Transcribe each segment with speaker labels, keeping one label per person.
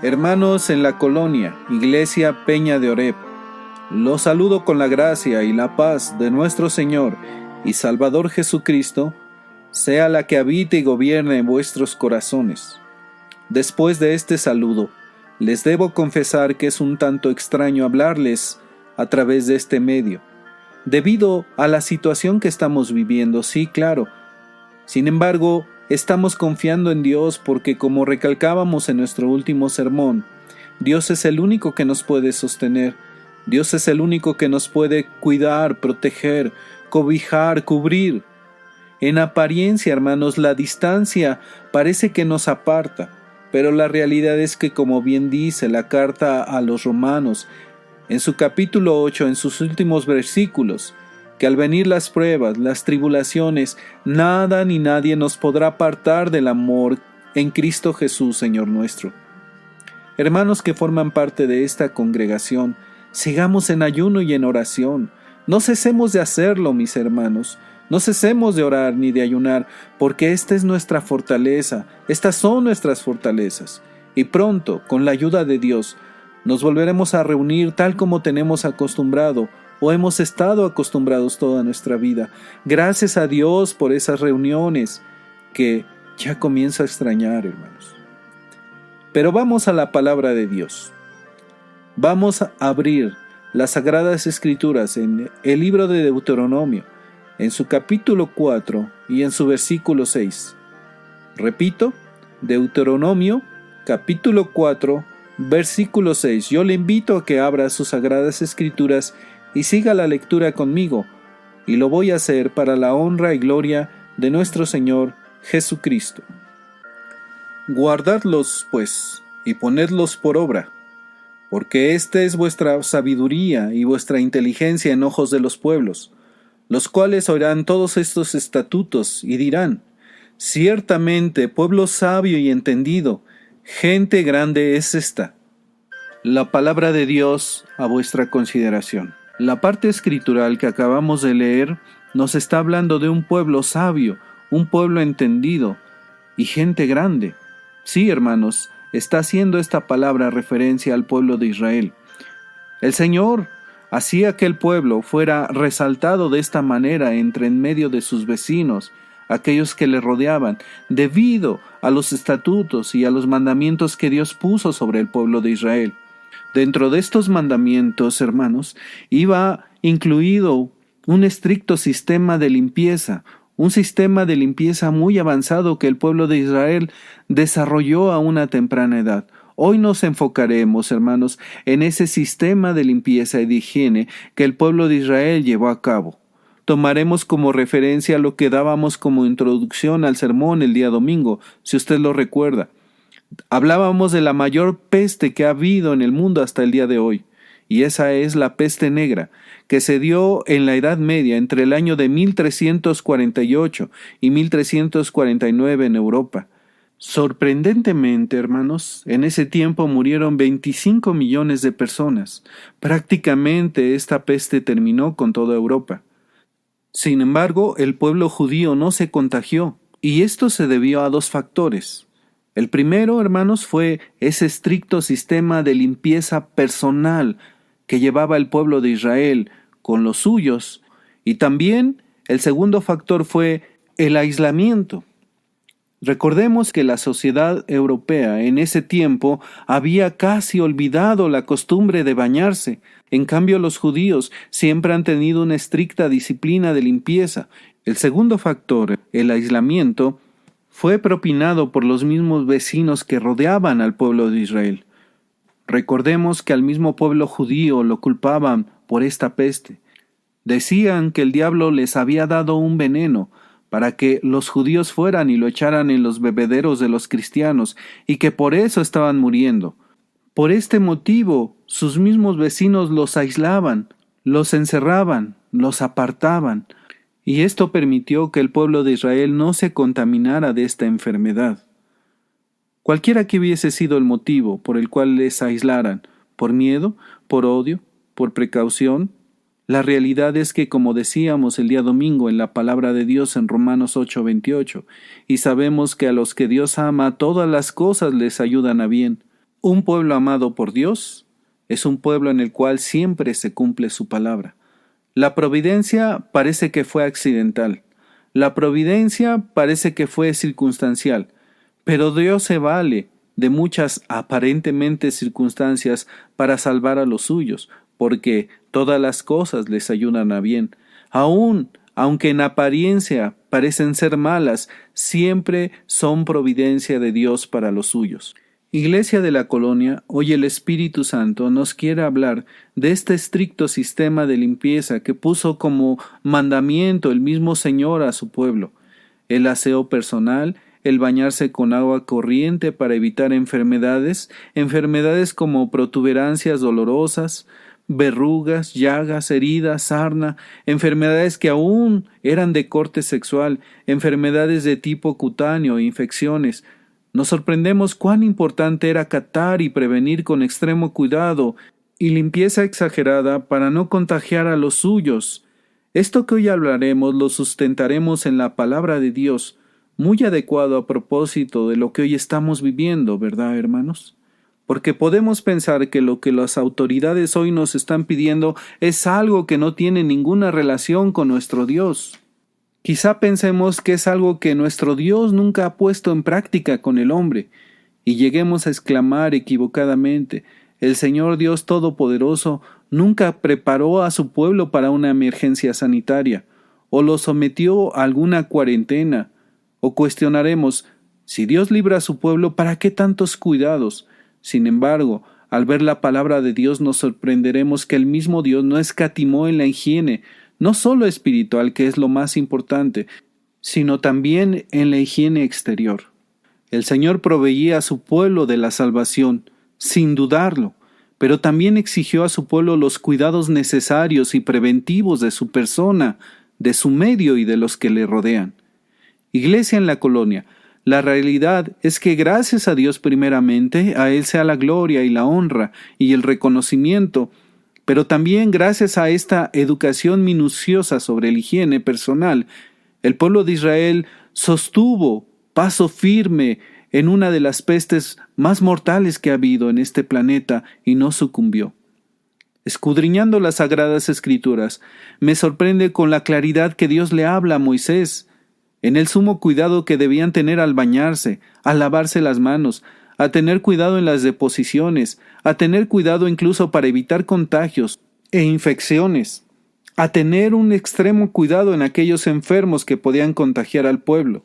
Speaker 1: Hermanos en la colonia, Iglesia Peña de Oreb, los saludo con la gracia y la paz de nuestro Señor y Salvador Jesucristo, sea la que habite y gobierne en vuestros corazones. Después de este saludo, les debo confesar que es un tanto extraño hablarles a través de este medio, debido a la situación que estamos viviendo, sí, claro. Sin embargo, estamos confiando en Dios porque, como recalcábamos en nuestro último sermón, Dios es el único que nos puede sostener. Dios es el único que nos puede cuidar, proteger, cobijar, cubrir. En apariencia, hermanos, la distancia parece que nos aparta, pero la realidad es que, como bien dice la carta a los Romanos, en su capítulo 8, en sus últimos versículos, que al venir las pruebas, las tribulaciones, nada ni nadie nos podrá apartar del amor en Cristo Jesús, Señor nuestro. Hermanos que forman parte de esta congregación, sigamos en ayuno y en oración. No cesemos de hacerlo, mis hermanos. No cesemos de orar ni de ayunar, porque esta es nuestra fortaleza. Estas son nuestras fortalezas. Y pronto, con la ayuda de Dios, nos volveremos a reunir tal como tenemos acostumbrado o hemos estado acostumbrados toda nuestra vida. Gracias a Dios por esas reuniones que ya comienzo a extrañar, hermanos. Pero vamos a la palabra de Dios. Vamos a abrir las Sagradas Escrituras en el libro de Deuteronomio, en su capítulo 4 y en su versículo 6. Repito, Deuteronomio, capítulo 4, versículo 6. Yo le invito a que abra sus Sagradas Escrituras y siga la lectura conmigo, y lo voy a hacer para la honra y gloria de nuestro Señor Jesucristo. Guardadlos, pues, y ponedlos por obra, porque esta es vuestra sabiduría y vuestra inteligencia en ojos de los pueblos, los cuales oirán todos estos estatutos y dirán: ciertamente pueblo sabio y entendido, gente grande es esta. La palabra de Dios a vuestra consideración. La parte escritural que acabamos de leer nos está hablando de un pueblo sabio, un pueblo entendido y gente grande. Sí, hermanos, está haciendo esta palabra referencia al pueblo de Israel. El Señor hacía que el pueblo fuera resaltado de esta manera entre en medio de sus vecinos, aquellos que le rodeaban, debido a los estatutos y a los mandamientos que Dios puso sobre el pueblo de Israel. Dentro de estos mandamientos, hermanos, iba incluido un estricto sistema de limpieza, un sistema de limpieza muy avanzado que el pueblo de Israel desarrolló a una temprana edad. Hoy nos enfocaremos, hermanos, en ese sistema de limpieza y de higiene que el pueblo de Israel llevó a cabo. Tomaremos como referencia lo que dábamos como introducción al sermón el día domingo, si usted lo recuerda. Hablábamos de la mayor peste que ha habido en el mundo hasta el día de hoy, y esa es la peste negra, que se dio en la Edad Media entre el año de 1348 y 1349 en Europa. Sorprendentemente, hermanos, en ese tiempo murieron 25 millones de personas. Prácticamente esta peste terminó con toda Europa. Sin embargo, el pueblo judío no se contagió, y esto se debió a dos factores. El primero, hermanos, fue ese estricto sistema de limpieza personal que llevaba el pueblo de Israel con los suyos. Y también el segundo factor fue el aislamiento. Recordemos que la sociedad europea en ese tiempo había casi olvidado la costumbre de bañarse. En cambio, los judíos siempre han tenido una estricta disciplina de limpieza. El segundo factor, el aislamiento, fue propinado por los mismos vecinos que rodeaban al pueblo de Israel. Recordemos que al mismo pueblo judío lo culpaban por esta peste. Decían que el diablo les había dado un veneno para que los judíos fueran y lo echaran en los bebederos de los cristianos, y que por eso estaban muriendo. Por este motivo, sus mismos vecinos los aislaban, los encerraban, los apartaban, y esto permitió que el pueblo de Israel no se contaminara de esta enfermedad. Cualquiera que hubiese sido el motivo por el cual les aislaran, por miedo, por odio, por precaución, la realidad es que, como decíamos el día domingo en la palabra de Dios en Romanos 8:28, y sabemos que a los que Dios ama todas las cosas les ayudan a bien, Un pueblo amado por Dios es un pueblo en el cual siempre se cumple su palabra. La providencia parece que fue accidental. La providencia parece que fue circunstancial. Pero Dios se vale de muchas aparentemente circunstancias para salvar a los suyos, porque todas las cosas les ayudan a bien. Aunque en apariencia parecen ser malas, siempre son providencia de Dios para los suyos. Iglesia de la Colonia, hoy el Espíritu Santo nos quiere hablar de este estricto sistema de limpieza que puso como mandamiento el mismo Señor a su pueblo: el aseo personal, el bañarse con agua corriente para evitar enfermedades como protuberancias dolorosas, verrugas, llagas, heridas, sarna, enfermedades que aún eran de corte sexual, enfermedades de tipo cutáneo, infecciones. Nos sorprendemos cuán importante era acatar y prevenir con extremo cuidado y limpieza exagerada para no contagiar a los suyos. Esto que hoy hablaremos lo sustentaremos en la palabra de Dios, muy adecuado a propósito de lo que hoy estamos viviendo, ¿verdad, hermanos? Porque podemos pensar que lo que las autoridades hoy nos están pidiendo es algo que no tiene ninguna relación con nuestro Dios. Quizá pensemos que es algo que nuestro Dios nunca ha puesto en práctica con el hombre, y lleguemos a exclamar equivocadamente: el Señor Dios Todopoderoso nunca preparó a su pueblo para una emergencia sanitaria, o lo sometió a alguna cuarentena. O cuestionaremos: si Dios libra a su pueblo, ¿para qué tantos cuidados? Sin embargo, al ver la palabra de Dios nos sorprenderemos que el mismo Dios no escatimó en la higiene, no solo espiritual, que es lo más importante, sino también en la higiene exterior. El Señor proveía a su pueblo de la salvación, sin dudarlo, pero también exigió a su pueblo los cuidados necesarios y preventivos de su persona, de su medio y de los que le rodean. Iglesia en la Colonia, la realidad es que gracias a Dios primeramente, a Él sea la gloria y la honra y el reconocimiento, pero también gracias a esta educación minuciosa sobre la higiene personal, el pueblo de Israel sostuvo paso firme en una de las pestes más mortales que ha habido en este planeta y no sucumbió. Escudriñando las Sagradas Escrituras, me sorprende con la claridad que Dios le habla a Moisés, en el sumo cuidado que debían tener al bañarse, al lavarse las manos, a tener cuidado en las deposiciones, a tener cuidado incluso para evitar contagios e infecciones, a tener un extremo cuidado en aquellos enfermos que podían contagiar al pueblo,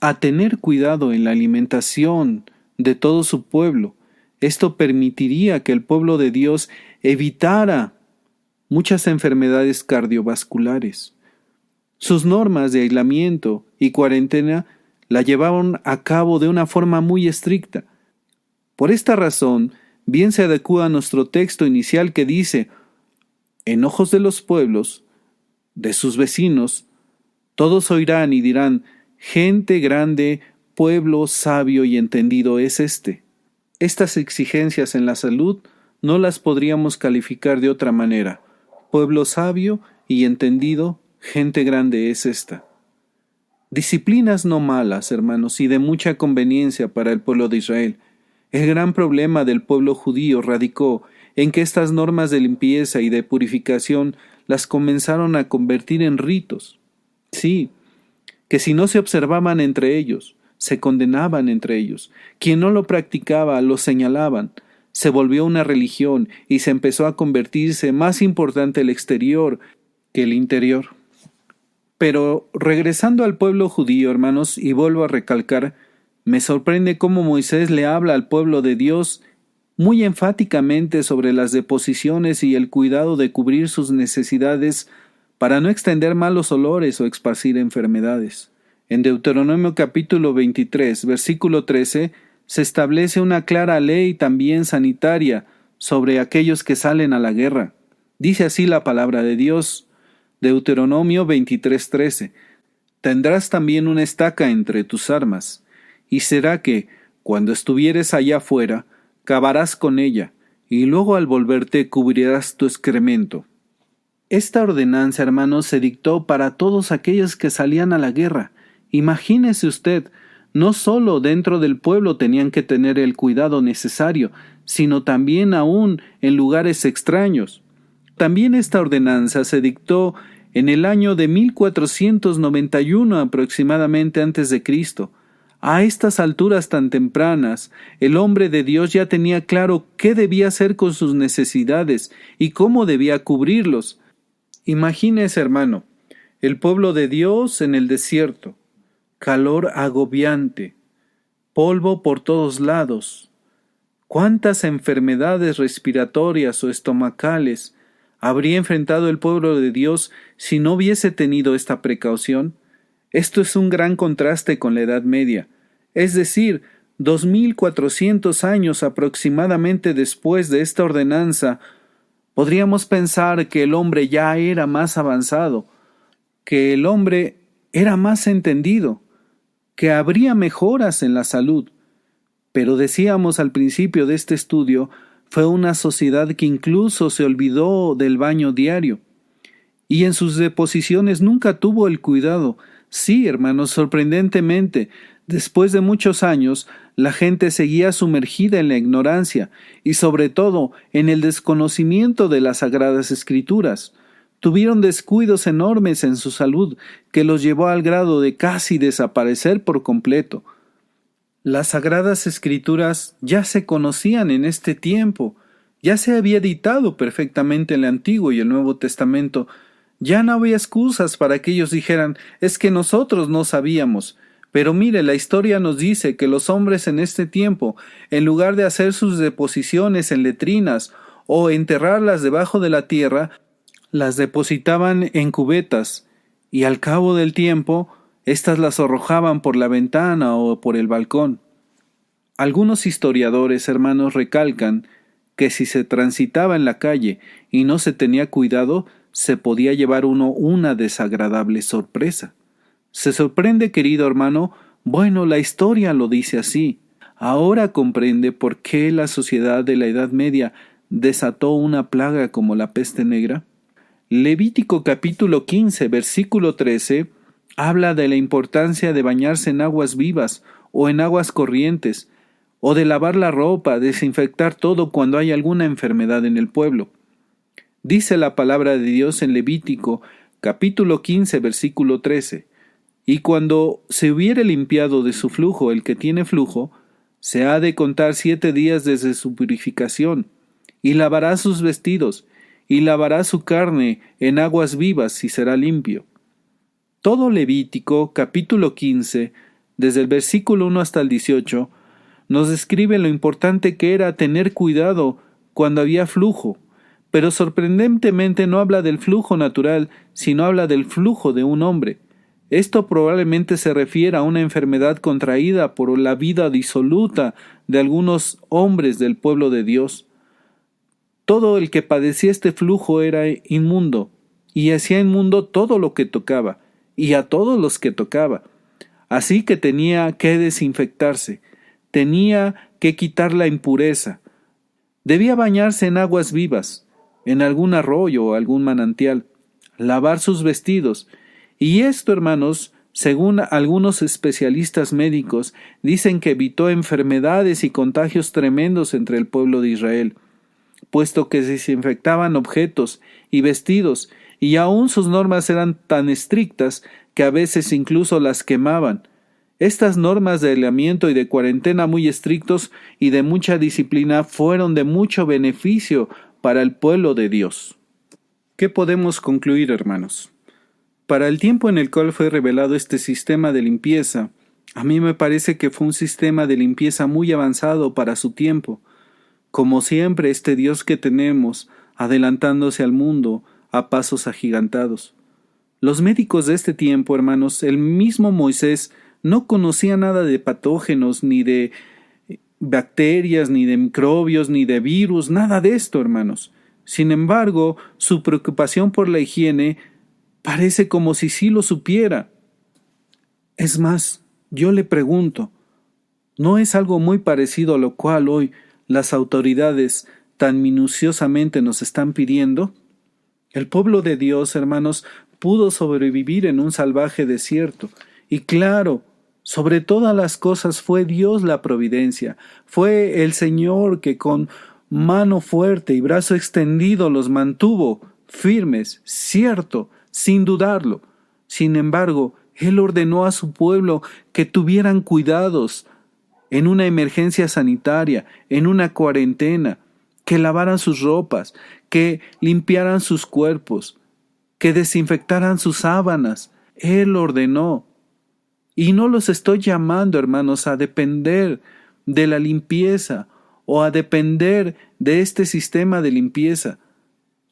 Speaker 1: a tener cuidado en la alimentación de todo su pueblo. Esto permitiría que el pueblo de Dios evitara muchas enfermedades cardiovasculares. Sus normas de aislamiento y cuarentena la llevaron a cabo de una forma muy estricta. Por esta razón, bien se adecúa a nuestro texto inicial que dice: en ojos de los pueblos, de sus vecinos, todos oirán y dirán: gente grande, pueblo sabio y entendido es este. Estas exigencias en la salud no las podríamos calificar de otra manera. Pueblo sabio y entendido, gente grande es esta. Disciplinas no malas, hermanos, y de mucha conveniencia para el pueblo de Israel. El gran problema del pueblo judío radicó en que estas normas de limpieza y de purificación las comenzaron a convertir en ritos. Sí, que si no se observaban entre ellos, se condenaban entre ellos. Quien no lo practicaba, lo señalaban. Se volvió una religión y se empezó a convertirse más importante el exterior que el interior. Pero regresando al pueblo judío, hermanos, y vuelvo a recalcar, me sorprende cómo Moisés le habla al pueblo de Dios muy enfáticamente sobre las deposiciones y el cuidado de cubrir sus necesidades para no extender malos olores o esparcir enfermedades. En Deuteronomio capítulo 23, versículo 13, se establece una clara ley también sanitaria sobre aquellos que salen a la guerra. Dice así la palabra de Dios, Deuteronomio 23:13: tendrás también una estaca entre tus armas, y será que, cuando estuvieres allá afuera, cavarás con ella, y luego al volverte cubrirás tu excremento. Esta ordenanza, hermanos, se dictó para todos aquellos que salían a la guerra. Imagínese usted, no solo dentro del pueblo tenían que tener el cuidado necesario, sino también aún en lugares extraños. También esta ordenanza se dictó en el año de 1491 aproximadamente antes de Cristo. A estas alturas tan tempranas, el hombre de Dios ya tenía claro qué debía hacer con sus necesidades y cómo debía cubrirlos. Imagínese, hermano, el pueblo de Dios en el desierto, calor agobiante, polvo por todos lados. ¿Cuántas enfermedades respiratorias o estomacales habría enfrentado el pueblo de Dios si no hubiese tenido esta precaución? Esto es un gran contraste con la Edad Media, es decir, 2400 años aproximadamente después de esta ordenanza. Podríamos pensar que el hombre ya era más avanzado, que el hombre era más entendido, que habría mejoras en la salud. Pero decíamos al principio de este estudio, fue una sociedad que incluso se olvidó del baño diario, y en sus deposiciones nunca tuvo el cuidado. Sí, hermanos, sorprendentemente, después de muchos años, la gente seguía sumergida en la ignorancia y sobre todo en el desconocimiento de las Sagradas Escrituras. Tuvieron descuidos enormes en su salud que los llevó al grado de casi desaparecer por completo. Las Sagradas Escrituras ya se conocían en este tiempo, ya se había editado perfectamente el Antiguo y el Nuevo Testamento. Ya no había excusas para que ellos dijeran, es que nosotros no sabíamos. Pero mire, la historia nos dice que los hombres en este tiempo, en lugar de hacer sus deposiciones en letrinas o enterrarlas debajo de la tierra, las depositaban en cubetas, y al cabo del tiempo, éstas las arrojaban por la ventana o por el balcón. Algunos historiadores, hermanos, recalcan que si se transitaba en la calle y no se tenía cuidado, se podía llevar uno una desagradable sorpresa. ¿Se sorprende, querido hermano? Bueno, la historia lo dice así. Ahora comprende por qué la sociedad de la Edad Media desató una plaga como la peste negra. Levítico capítulo 15, versículo 13, habla de la importancia de bañarse en aguas vivas o en aguas corrientes, o de lavar la ropa, desinfectar todo cuando hay alguna enfermedad en el pueblo. Dice la palabra de Dios en Levítico capítulo 15, versículo 13, y cuando se hubiere limpiado de su flujo el que tiene flujo, se ha de contar 7 días desde su purificación, y lavará sus vestidos, y lavará su carne en aguas vivas y será limpio. Todo Levítico capítulo 15, desde el versículo 1 hasta el 18, nos describe lo importante que era tener cuidado cuando había flujo, pero sorprendentemente no habla del flujo natural, sino habla del flujo de un hombre. Esto probablemente se refiere a una enfermedad contraída por la vida disoluta de algunos hombres del pueblo de Dios. Todo el que padecía este flujo era inmundo, y hacía inmundo todo lo que tocaba, y a todos los que tocaba. Así que tenía que desinfectarse, tenía que quitar la impureza. Debía bañarse en aguas vivas, en algún arroyo o algún manantial, lavar sus vestidos. Y esto, hermanos, según algunos especialistas médicos, dicen que evitó enfermedades y contagios tremendos entre el pueblo de Israel, puesto que desinfectaban objetos y vestidos, y aún sus normas eran tan estrictas que a veces incluso las quemaban. Estas normas de aislamiento y de cuarentena muy estrictos y de mucha disciplina fueron de mucho beneficio para el pueblo de Dios. ¿Qué podemos concluir, hermanos? Para el tiempo en el cual fue revelado este sistema de limpieza, a mí me parece que fue un sistema de limpieza muy avanzado para su tiempo. Como siempre, este Dios que tenemos, adelantándose al mundo a pasos agigantados. Los médicos de este tiempo, hermanos, el mismo Moisés, no conocía nada de patógenos, ni de bacterias, ni de microbios, ni de virus, nada de esto, hermanos. Sin embargo, su preocupación por la higiene parece como si sí lo supiera. Es más, yo le pregunto, ¿no es algo muy parecido a lo cual hoy las autoridades tan minuciosamente nos están pidiendo? El pueblo de Dios, hermanos, pudo sobrevivir en un salvaje desierto, y claro, Sobre todas las cosas fue Dios la providencia, fue el Señor que con mano fuerte y brazo extendido los mantuvo firmes, cierto, sin dudarlo. Sin embargo, Él ordenó a su pueblo que tuvieran cuidados en una emergencia sanitaria, en una cuarentena, que lavaran sus ropas, que limpiaran sus cuerpos, que desinfectaran sus sábanas. Él ordenó. Y no los estoy llamando, hermanos, a depender de la limpieza o a depender de este sistema de limpieza.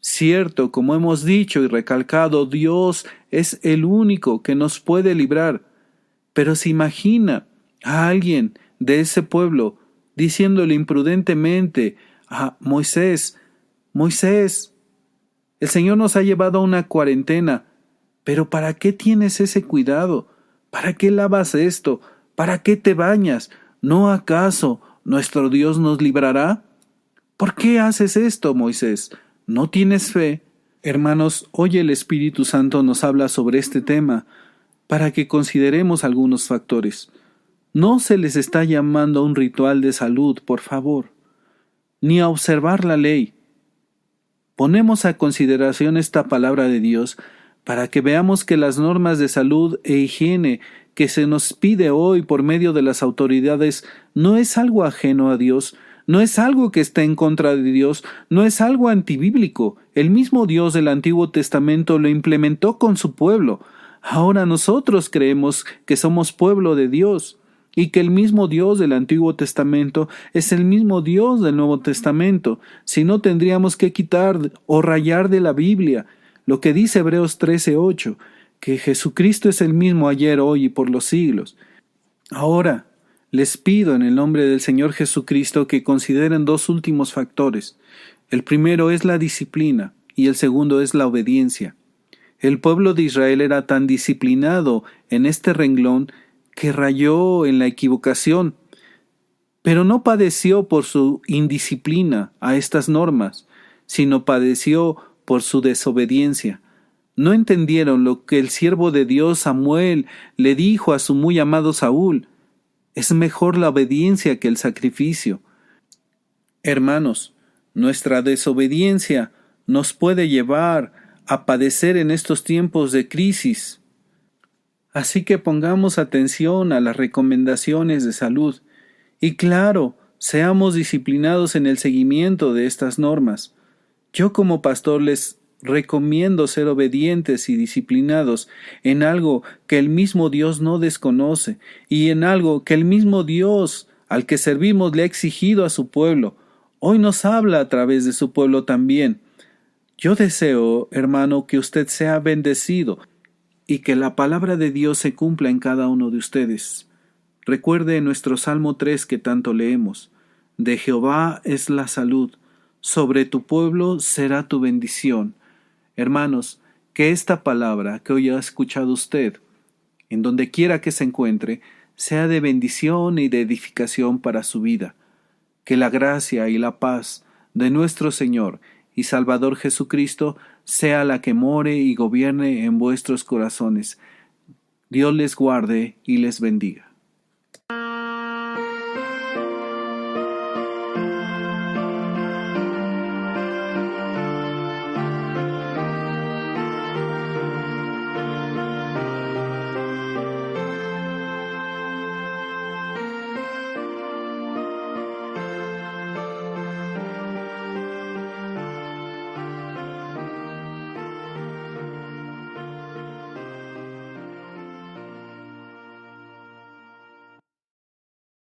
Speaker 1: Cierto, como hemos dicho y recalcado, Dios es el único que nos puede librar. Pero se imagina a alguien de ese pueblo diciéndole imprudentemente a Moisés: Moisés, el Señor nos ha llevado a una cuarentena, pero ¿para qué tienes ese cuidado? ¿Para qué lavas esto? ¿Para qué te bañas? ¿No acaso nuestro Dios nos librará? ¿Por qué haces esto, Moisés? ¿No tienes fe? Hermanos, hoy el Espíritu Santo nos habla sobre este tema para que consideremos algunos factores. No se les está llamando a un ritual de salud, por favor, ni a observar la ley. Ponemos a consideración esta palabra de Dios para que veamos que las normas de salud e higiene que se nos pide hoy por medio de las autoridades no es algo ajeno a Dios, no es algo que esté en contra de Dios, no es algo antibíblico. El mismo Dios del Antiguo Testamento lo implementó con su pueblo. Ahora nosotros creemos que somos pueblo de Dios y que el mismo Dios del Antiguo Testamento es el mismo Dios del Nuevo Testamento. Si no, tendríamos que quitar o rayar de la Biblia lo que dice Hebreos 13:8, que Jesucristo es el mismo ayer, hoy y por los siglos. Ahora, les pido en el nombre del Señor Jesucristo que consideren dos últimos factores. El primero es la disciplina y el segundo es la obediencia. El pueblo de Israel era tan disciplinado en este renglón que rayó en la equivocación, pero no padeció por su indisciplina a estas normas, sino padeció por su desobediencia. No entendieron lo que el siervo de Dios Samuel le dijo a su muy amado Saúl: es mejor la obediencia que el sacrificio. Hermanos, nuestra desobediencia nos puede llevar a padecer en estos tiempos de crisis. Así que pongamos atención a las recomendaciones de salud y, claro, seamos disciplinados en el seguimiento de estas normas. Yo como pastor les recomiendo ser obedientes y disciplinados en algo que el mismo Dios no desconoce y en algo que el mismo Dios al que servimos le ha exigido a su pueblo. Hoy nos habla a través de su pueblo también. Yo deseo, hermano, que usted sea bendecido y que la palabra de Dios se cumpla en cada uno de ustedes. Recuerde nuestro Salmo 3 que tanto leemos: de Jehová es la salud, sobre tu pueblo será tu bendición. Hermanos, que esta palabra que hoy ha escuchado usted, en donde quiera que se encuentre, sea de bendición y de edificación para su vida. Que la gracia y la paz de nuestro Señor y Salvador Jesucristo sea la que more y gobierne en vuestros corazones. Dios les guarde y les bendiga.